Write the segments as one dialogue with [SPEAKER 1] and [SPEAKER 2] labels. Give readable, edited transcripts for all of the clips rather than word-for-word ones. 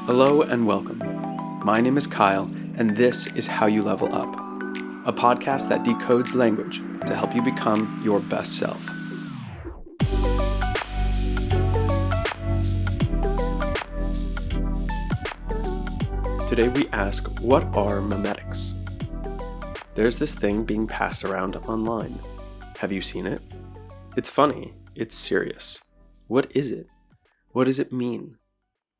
[SPEAKER 1] Hello and welcome. My name is Kyle, and this is How You Level Up, a podcast that decodes language to help you become your best self. Today we ask, what are memetics? There's this thing being passed around online. Have you seen it? It's funny. It's serious. What is it? What does it mean?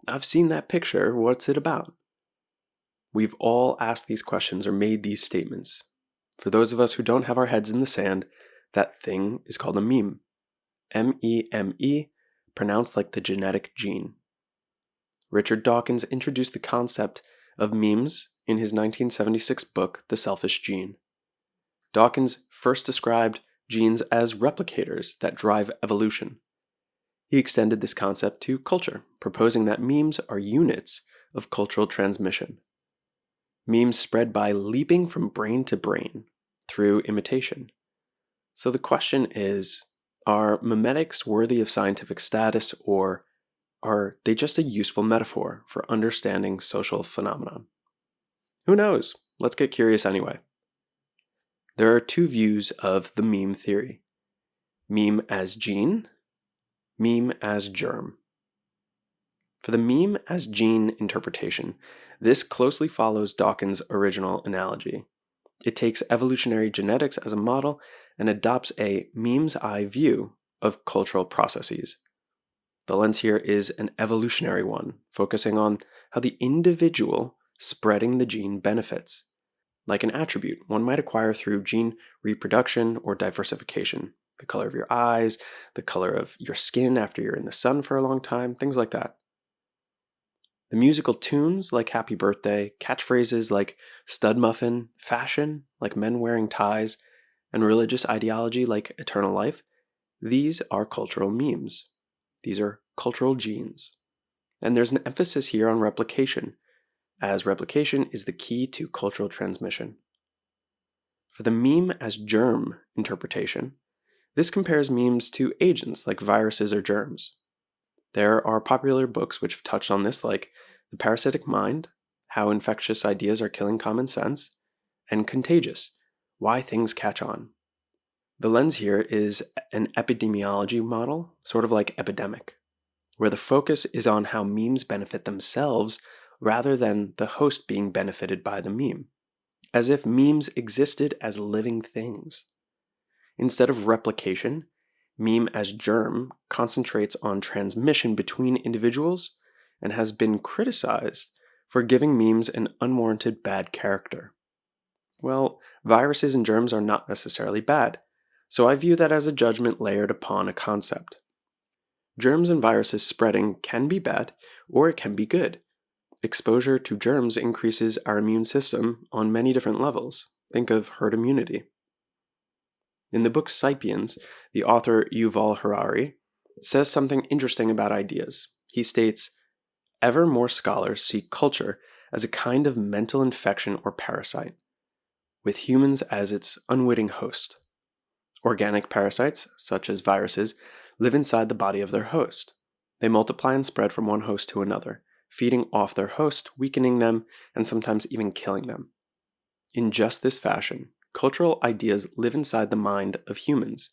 [SPEAKER 1] I've seen that picture. What's it about? We've all asked these questions or made these statements. For those of us who don't have our heads in the sand, that thing is called a meme. M-E-M-E, pronounced like the genetic gene. Richard Dawkins introduced the concept of memes in his 1976 book, The Selfish Gene. Dawkins first described genes as replicators that drive evolution. He extended this concept to culture, proposing that memes are units of cultural transmission. Memes spread by leaping from brain to brain through imitation. So the question is, are memetics worthy of scientific status, or are they just a useful metaphor for understanding social phenomenon? Who knows? Let's get curious anyway. There are two views of the meme theory. Meme as gene, meme as germ. For the meme as gene interpretation, this closely follows Dawkins' original analogy. It takes evolutionary genetics as a model and adopts a meme's eye view of cultural processes. The lens here is an evolutionary one, focusing on how the individual spreading the gene benefits, like an attribute one might acquire through gene reproduction or diversification. The color of your eyes, the color of your skin after you're in the sun for a long time, things like that. The musical tunes like Happy Birthday, catchphrases like stud muffin, fashion like men wearing ties, and religious ideology like eternal life, these are cultural memes. These are cultural genes. And there's an emphasis here on replication, as replication is the key to cultural transmission. For the meme as germ interpretation, this compares memes to agents like viruses or germs. There are popular books which have touched on this, like The Parasitic Mind, How Infectious Ideas Are Killing Common Sense, and Contagious, Why Things Catch On. The lens here is an epidemiology model, sort of like epidemic, where the focus is on how memes benefit themselves rather than the host being benefited by the meme, as if memes existed as living things. Instead of replication, meme as germ concentrates on transmission between individuals and has been criticized for giving memes an unwarranted bad character. Well, viruses and germs are not necessarily bad, so I view that as a judgment layered upon a concept. Germs and viruses spreading can be bad, or it can be good. Exposure to germs increases our immune system on many different levels. Think of herd immunity. In the book *Sapiens*, the author Yuval Harari says something interesting about ideas. He states, "Ever more scholars see culture as a kind of mental infection or parasite, with humans as its unwitting host. Organic parasites, such as viruses, live inside the body of their host. They multiply and spread from one host to another, feeding off their host, weakening them, and sometimes even killing them. In just this fashion, cultural ideas live inside the mind of humans.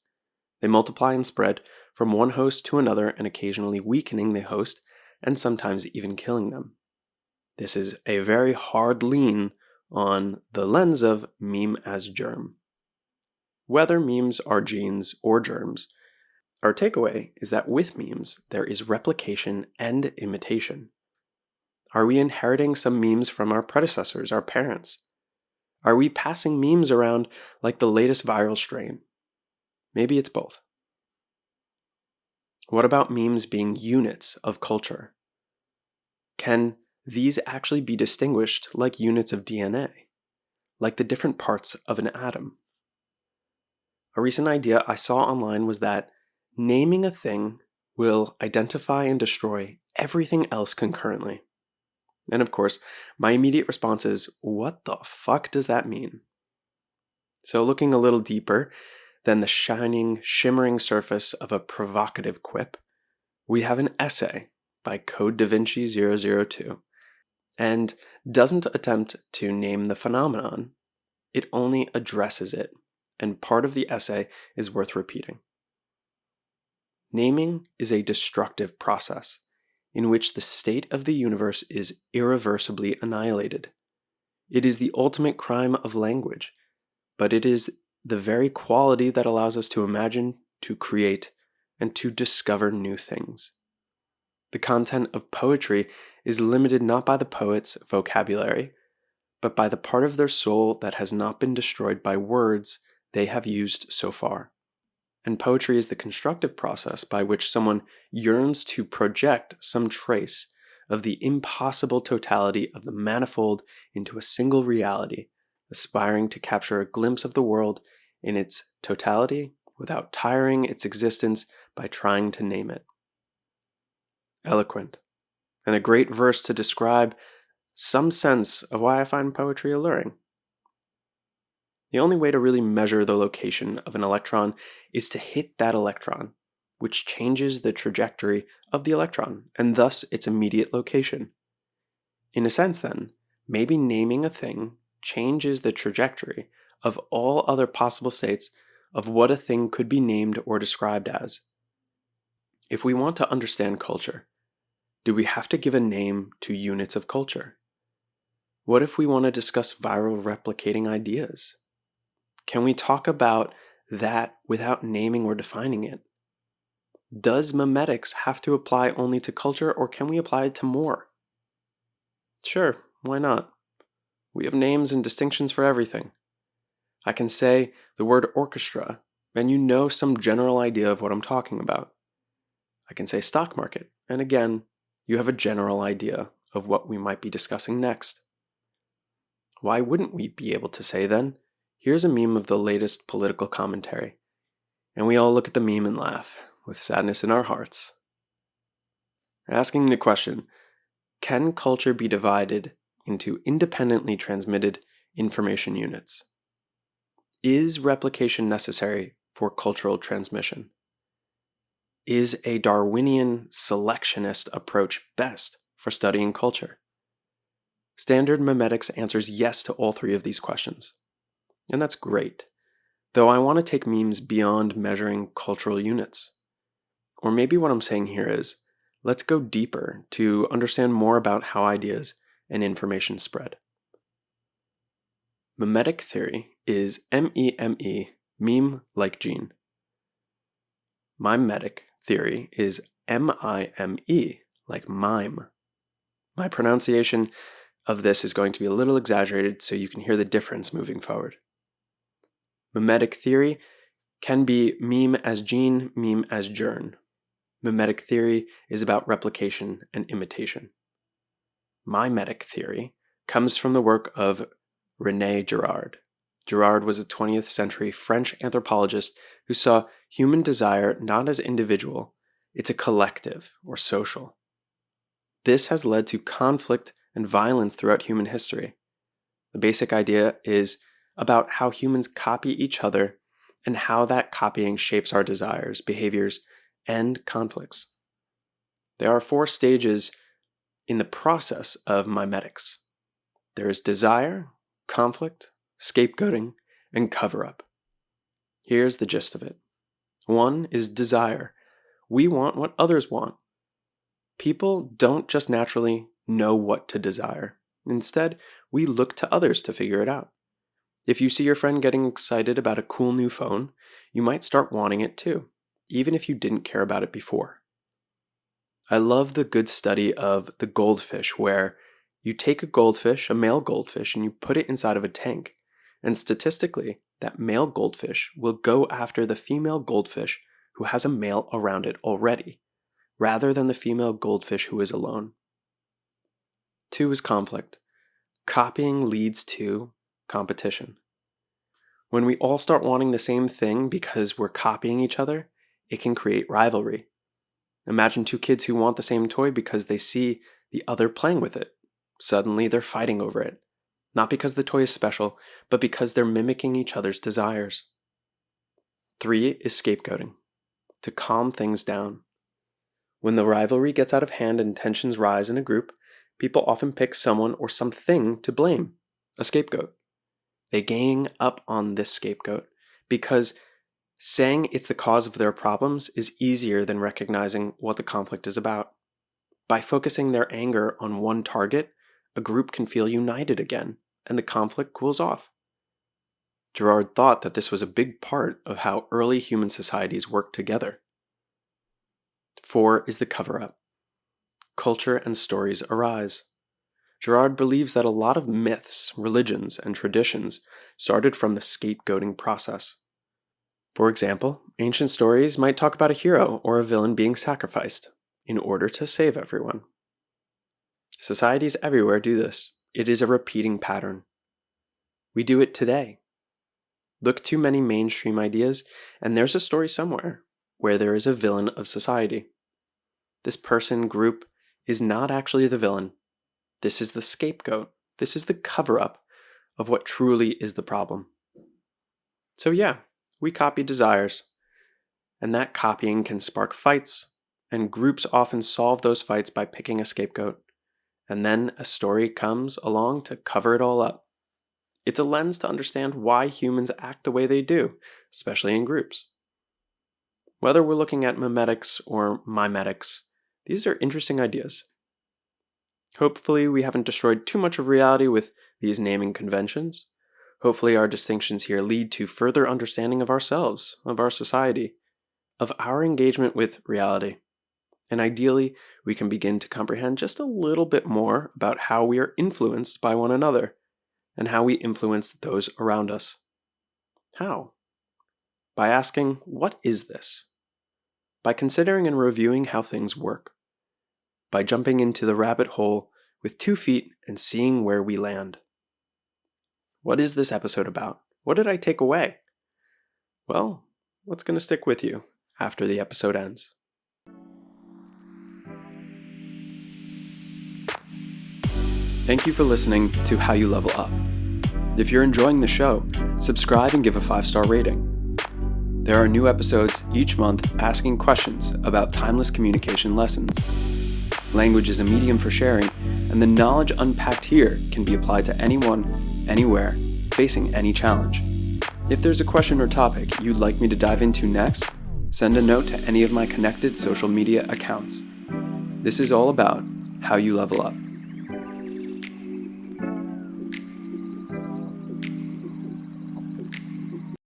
[SPEAKER 1] They multiply and spread from one host to another and occasionally weakening the host and sometimes even killing them." This is a very hard lean on the lens of meme as germ. Whether memes are genes or germs, our takeaway is that with memes, there is replication and imitation. Are we inheriting some memes from our predecessors, our parents? Are we passing memes around like the latest viral strain? Maybe it's both. What about memes being units of culture? Can these actually be distinguished like units of DNA, like the different parts of an atom? A recent idea I saw online was that naming a thing will identify and destroy everything else concurrently. And of course, my immediate response is, what the fuck does that mean? So looking a little deeper than the shining, shimmering surface of a provocative quip, we have an essay by Code Da Vinci 002 and doesn't attempt to name the phenomenon, it only addresses it, and part of the essay is worth repeating. Naming is a destructive process in which the state of the universe is irreversibly annihilated. It is the ultimate crime of language, but it is the very quality that allows us to imagine, to create, and to discover new things. The content of poetry is limited not by the poet's vocabulary, but by the part of their soul that has not been destroyed by words they have used so far. And poetry is the constructive process by which someone yearns to project some trace of the impossible totality of the manifold into a single reality, aspiring to capture a glimpse of the world in its totality without tiring its existence by trying to name it. Eloquent, and a great verse to describe some sense of why I find poetry alluring. The only way to really measure the location of an electron is to hit that electron, which changes the trajectory of the electron, and thus its immediate location. In a sense, then, maybe naming a thing changes the trajectory of all other possible states of what a thing could be named or described as. If we want to understand culture, do we have to give a name to units of culture? What if we want to discuss viral replicating ideas? Can we talk about that without naming or defining it? Does memetics have to apply only to culture, or can we apply it to more? Sure, why not? We have names and distinctions for everything. I can say the word orchestra, and you know some general idea of what I'm talking about. I can say stock market, and again, you have a general idea of what we might be discussing next. Why wouldn't we be able to say then, here's a meme of the latest political commentary, and we all look at the meme and laugh, with sadness in our hearts. Asking the question, can culture be divided into independently transmitted information units? Is replication necessary for cultural transmission? Is a Darwinian selectionist approach best for studying culture? Standard memetics answers yes to all three of these questions. And that's great, though I want to take memes beyond measuring cultural units. Or maybe what I'm saying here is, let's go deeper to understand more about how ideas and information spread. Memetic theory is M-E-M-E, meme like gene. Mimetic theory is M-I-M-E, like mime. My pronunciation of this is going to be a little exaggerated so you can hear the difference moving forward. Memetic theory can be meme as gene, meme as germ. Memetic theory is about replication and imitation. Mimetic theory comes from the work of René Girard. Girard was a 20th century French anthropologist who saw human desire not as individual, it's a collective or social. This has led to conflict and violence throughout human history. The basic idea is about how humans copy each other and how that copying shapes our desires, behaviors, and conflicts. There are 4 stages in the process of mimetics. There is desire, conflict, scapegoating, and cover-up. Here's the gist of it. 1 is desire. We want what others want. People don't just naturally know what to desire. Instead, we look to others to figure it out. If you see your friend getting excited about a cool new phone, you might start wanting it too, even if you didn't care about it before. I love the good study of the goldfish, where you take a goldfish, a male goldfish, and you put it inside of a tank. And statistically, that male goldfish will go after the female goldfish who has a male around it already, rather than the female goldfish who is alone. 2 is conflict. Copying leads to competition. When we all start wanting the same thing because we're copying each other, it can create rivalry. Imagine 2 kids who want the same toy because they see the other playing with it. Suddenly they're fighting over it. Not because the toy is special, but because they're mimicking each other's desires. 3 is scapegoating. To calm things down. When the rivalry gets out of hand and tensions rise in a group, people often pick someone or something to blame, a scapegoat. They gang up on this scapegoat because saying it's the cause of their problems is easier than recognizing what the conflict is about. By focusing their anger on one target, a group can feel united again, and the conflict cools off. Girard thought that this was a big part of how early human societies worked together. 4 is the cover-up. Culture and stories arise. Girard believes that a lot of myths, religions, and traditions started from the scapegoating process. For example, ancient stories might talk about a hero or a villain being sacrificed in order to save everyone. Societies everywhere do this. It is a repeating pattern. We do it today. Look too many mainstream ideas, and there's a story somewhere where there is a villain of society. This person group is not actually the villain. This is the scapegoat. This is the cover-up of what truly is the problem. So yeah, we copy desires, and that copying can spark fights, and groups often solve those fights by picking a scapegoat, and then a story comes along to cover it all up. It's a lens to understand why humans act the way they do, especially in groups. Whether we're looking at memetics or mimetics, these are interesting ideas. Hopefully we haven't destroyed too much of reality with these naming conventions. Hopefully our distinctions here lead to further understanding of ourselves, of our society, of our engagement with reality. And ideally, we can begin to comprehend just a little bit more about how we are influenced by one another, and how we influence those around us. How? By asking, what is this? By considering and reviewing how things work. By jumping into the rabbit hole with 2 feet and seeing where we land. What is this episode about? What did I take away? Well, what's going to stick with you after the episode ends? Thank you for listening to How You Level Up. If you're enjoying the show, subscribe and give a 5-star rating. There are new episodes each month asking questions about timeless communication lessons. Language is a medium for sharing, and the knowledge unpacked here can be applied to anyone, anywhere, facing any challenge. If there's a question or topic you'd like me to dive into next, send a note to any of my connected social media accounts. This is all about how you level up.